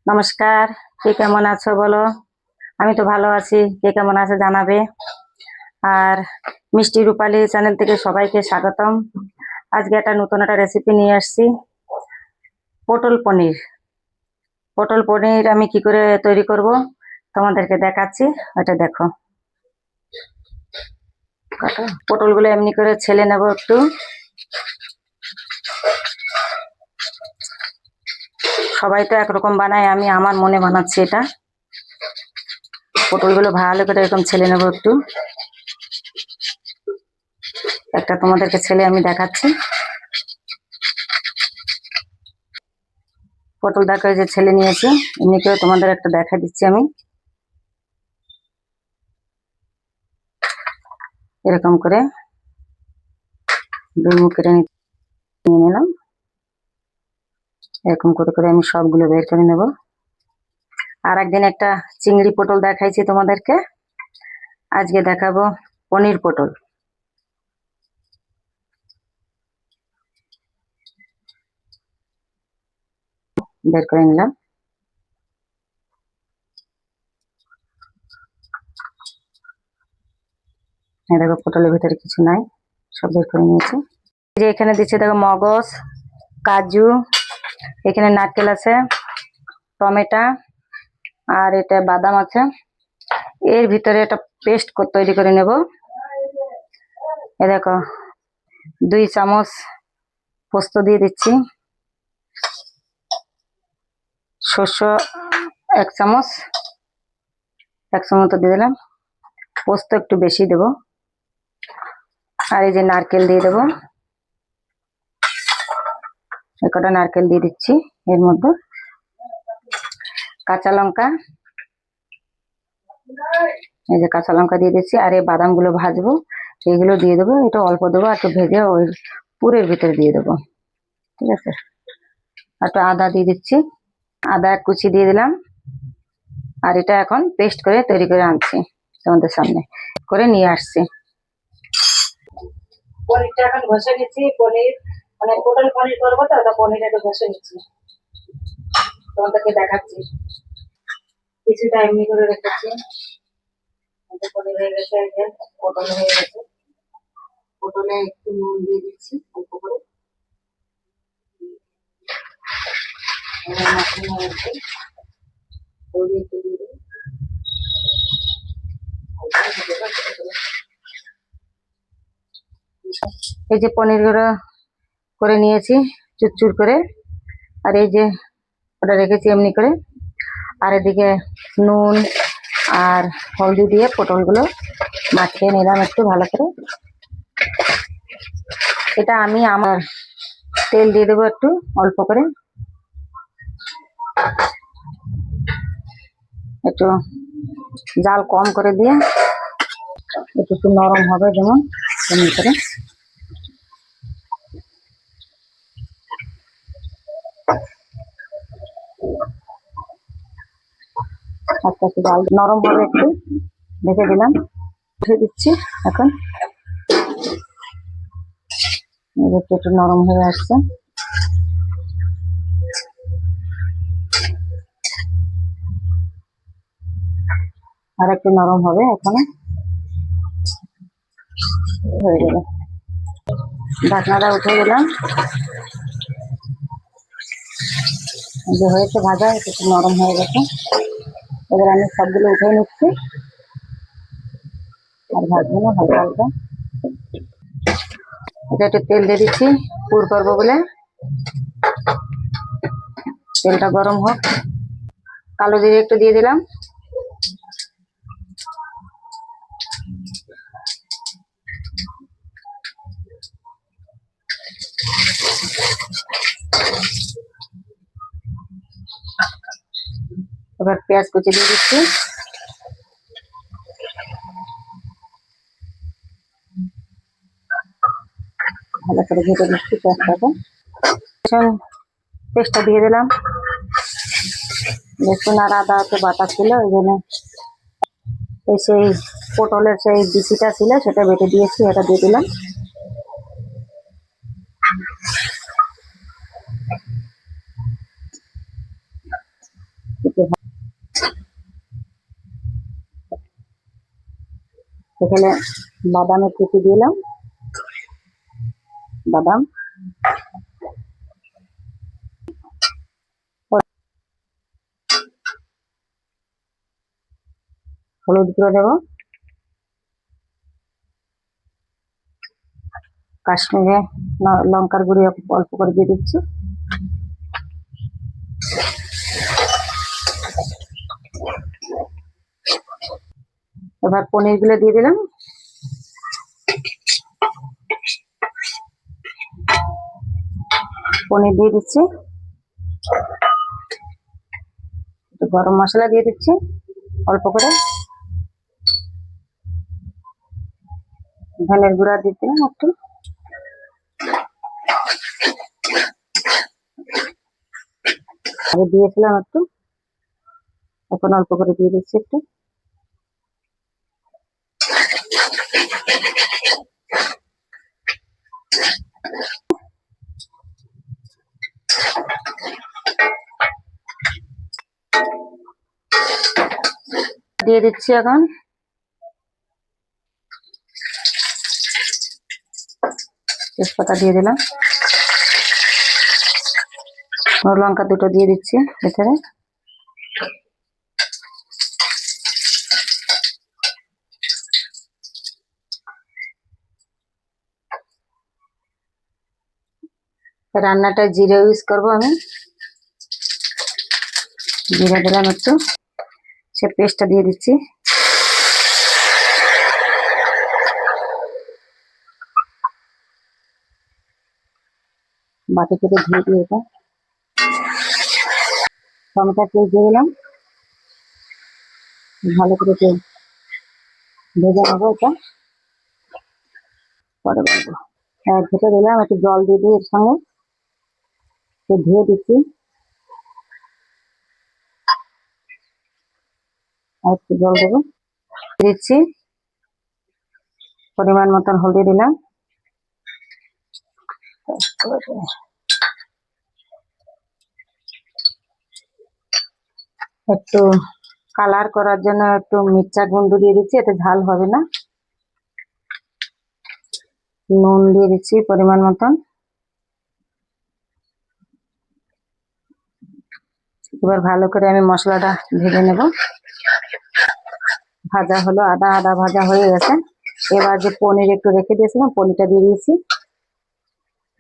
নমস্কার। কে কেমন আছো বলো? আমি তো ভালো আছি, কে কেমন আছে জানাবে। আর মিষ্টি রূপালী চ্যানেল থেকে সবাইকে স্বাগতম। আজকে একটা নতুন একটা রেসিপি নিয়ে আসছি, পটল পনির। পটল পনির আমি কি করে তৈরি করব তোমাদেরকে দেখাচ্ছি। এটা দেখো, পটলগুলো এমনি করে ছেলে নেব একটু। সবাই তো একরকম বানায়, আমি আমার মনে বানাচ্ছি এটা। পটলগুলো ভালো করে এরকম ছেলে নেব একটু। একটা তোমাদেরকে ছেলে আমি দেখাচ্ছি। পটল দেখো, যে ছেলে নিয়েছি, এমনি করে তোমাদের একটা দেখা দিচ্ছি আমি। এরকম করে দুই মুখ কেটে নিয়ে নিলাম। এরকম করে করে আমি সবগুলো বের করে নেব। আর একদিন একটা চিংড়ি পটল দেখাইছি তোমাদেরকে, আজকে দেখাবো পনির পটল। বের করে নিলাম। দেখো, পটলের ভিতরে কিছু নাই, সব বের করে নিয়েছি। যে এখানে দিচ্ছে দেখো, মগজ, কাজু, এখানে নারকেল আছে, টমেটো, আর এটা বাদাম আছে। এর ভিতরে একটা পেস্ট তৈরি করে নেব। এ দেখো, 2 চামচ পোস্ত দিয়ে দিচ্ছি, শস্য 1 চামচ, 1 চামচ দিয়ে দিলাম। পোস্ত একটু বেশি দেব। আর এই যে নারকেল দিয়ে দেবো, কটা নারকেল দিয়ে দিচ্ছি এর মধ্যে। কাঁচা লঙ্কা, এই যে কাঁচা লঙ্কা দিয়ে দিচ্ছি। আর এই বাদামগুলো ভাজবো, এগুলো দিয়ে দেবো। এটা অল্প দেবো, একটু ভেজে ওই পুরের ভিতরে দিয়ে দেবো, ঠিক আছে। একটু আদা দিয়ে দিচ্ছি, আদা কুচি দিয়ে দিলাম। আর এটা এখন পেস্ট করে তৈরি করে আনছি তোমাদের সামনে, করে নিয়ে আসছি। পনিরটা এখন ঘষে নিচ্ছি। পনির মানে পটল পনির করবো তো, পনির একটু ঘষে নিচ্ছি, তোমাদেরকে দেখাচ্ছি। কিছুটা এমনি করে রেখেছি। পনির হয়ে গেছে, পটল হয়ে গেছে। পটলে একটু নুন দিয়ে দিচ্ছি অল্প করে। এই যে পনির গুঁড়ো করে নিয়েছি চুরচুর করে। আর এই যে ওটা রেখেছি এমনি করে। আর এদিকে নুন আর হলদি দিয়ে পটলগুলো মাখিয়ে নিলাম একটু ভালো করে। এটা আমি আমার তেল দিয়ে দেবো একটু অল্প করে, একটু জাল কম করে দিয়ে একটু নরম হবে যেমন তেমনি করে। আস্তে আস্তে জাল নরম হবে, একটু ঢেকে দিলাম। উঠে দিচ্ছি এখন, একটু নরম হয়ে আসছে। আর একটু নরম হবে এখনো, হয়ে গেল। ঢাকনাটা উঠে দিলাম, যে হয়েছে ভাজা, একটু নরম হয়ে গেছে। এবার আমি সবগুলো উঠে নিচ্ছি আর ভাজবো না, হালকা হালকা। এটা একটু তেল দিয়ে দিচ্ছি পুর করবো বলে। তেলটা গরম হোক, কালো জিরে একটু দিয়ে দিলাম। এবার পেঁয়াজ কুচি দিয়ে দিচ্ছি। ভালো করে ভেজে দিচ্ছি পেঁয়াজটাকে। পেস্টটা দিয়ে দিলাম। রসুন আর আদা তো বাটা ছিল, ওই জন্য সেই পটলের সেই বিচিটা ছিল সেটা বেটে দিয়েছি, এটা দিয়ে দিলাম। এখানে বাদামের কুচি দিলাম, বাদাম, হলুদ গুঁড়ো দেবো, কাশ্মীরে লঙ্কার গুঁড়ি অল্প করে দিয়ে দিচ্ছি, এবার পনির গুলো দিয়ে দিলাম, পনির দিয়ে দিচ্ছি, একটু গরম মশলা দিয়ে দিচ্ছি অল্প করে, ধনের গুঁড়া দিয়ে দিলাম একটু, আগে দিয়েছিলাম একটু, এখন অল্প করে দিয়ে দিচ্ছি একটু, দিয়ে দিচ্ছি এখন তেজপাতা দিয়ে দিলাম, লঙ্কা দুটো দিয়ে দিচ্ছি ভেতরে, রান্নাটা জিরে ইউজ করবো আমি, জিরে দিলাম একটু, সে পেস্টটা দিয়ে দিচ্ছি, বাটি থেকে ধুয়ে দিয়ে এটা টমেটো পেস্ট দিয়ে দিলাম, ভালো করে তেল ভেজে নেবো এটা, পরে বলবো। ভেজে দিলাম, একটু জল দিয়ে দিই এর সঙ্গে, ধুয়ে দিচ্ছি, আর একটু জল দেবো, দিচ্ছি পরিমাণ মতন হলদি দিলাম, একটু কালার করার জন্য একটু মিরচা গুঁড়ো দিয়ে দিচ্ছি, এতে ঝাল হবে না, নুন দিয়ে দিচ্ছি পরিমাণ মতন, এবার ভালো করে আমি মশলাটা ভেজে নেব, ভাজা হলো, আদা আদা ভাজা হয়ে গেছে, এবার যে পনির একটু রেখে দিয়েছিলাম পনিরটা দিয়ে দিয়েছি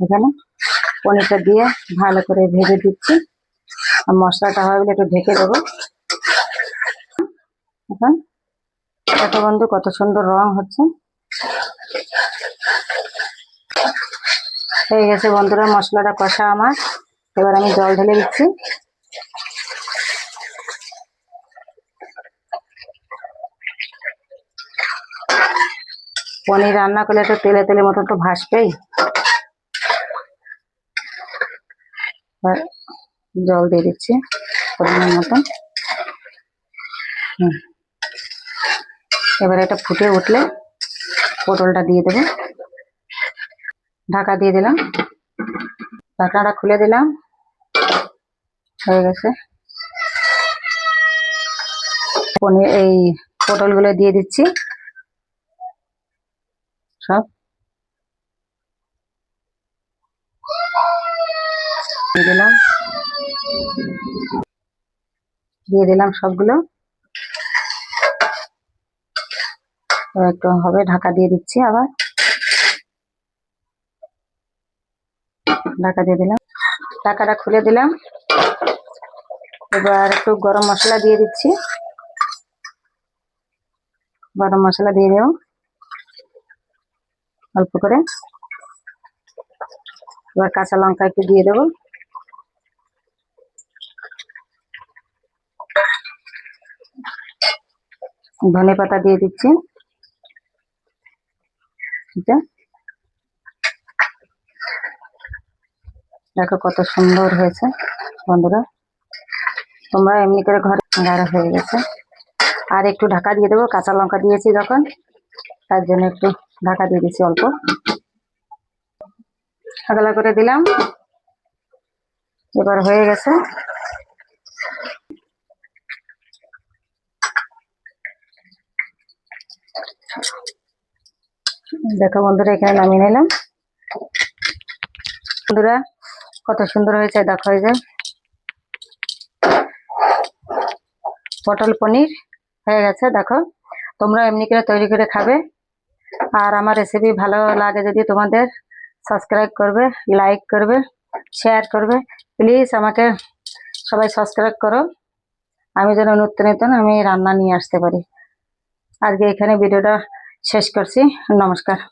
এখানে, পনিরটা দিয়ে ভালো করে ভেজে দিচ্ছি, আর মশলাটা হয় বলে একটু ঢেকে দেবো, এখন দেখো বন্ধু কত সুন্দর রং হচ্ছে, হয়ে গেছে বন্ধুরা মশলাটা কষা আমার, এবার আমি জল ঢেলে দিচ্ছি, পনির রান্না করলে তো তেলে তেলে মতো তো ভাসবেই, জল দিয়ে দিচ্ছি পরিমাণ মতন, এবার এটা ফুটে উঠলে পটলটা দিয়ে দেবো, ঢাকা দিয়ে দিলাম, ঢাকাটা খুলে দিলাম, হয়ে গেছে, পনির এই পটলগুলো দিয়ে দিচ্ছি সব, দিয়ে দিলাম সবগুলো, একটু হবে, ঢাকা দিয়ে দিচ্ছি, আবার ঢাকা দিয়ে দিলাম, ঢাকাটা খুলে দিলাম, এবার একটু গরম মশলা দিয়ে দিচ্ছি, গরম মশলা দিয়ে দেবো অল্প করে, এবার কাঁচা লঙ্কা একটু দিয়ে দেবো, ধনে পাতা দিয়ে দিচ্ছি, দেখো কত সুন্দর হয়েছে বন্ধুরা, তোমরা এমনি করে ঘরে গাঢ় হয়ে গেছে, আর একটু ঢাকা দিয়ে দেবো, কাঁচা লঙ্কা দিয়েছি যখন তার জন্য একটু ঢাকা দিয়ে দিচ্ছি অল্প, আগলা করে দিলাম, এবার হয়ে গেছে, দেখো বন্ধুরা, এখানে নামিয়ে নিলাম। বন্ধুরা কত সুন্দর হয়েছে, দেখো এই যে পটল পনির হয়ে গেছে। দেখো তোমরা এমনি করে তৈরি করে খাবে। আর আমার রেসিপি ভালো লাগে যদি তোমাদের, সাবস্ক্রাইব করবে, লাইক করবে, শেয়ার করবে। প্লিজ আমাকে সবাই সাবস্ক্রাইব করো, আমি যেন নতুন নতুন আমি রান্না নিয়ে আসতে পারি। আজকে এখানে ভিডিওটা শেষ করছি। নমস্কার।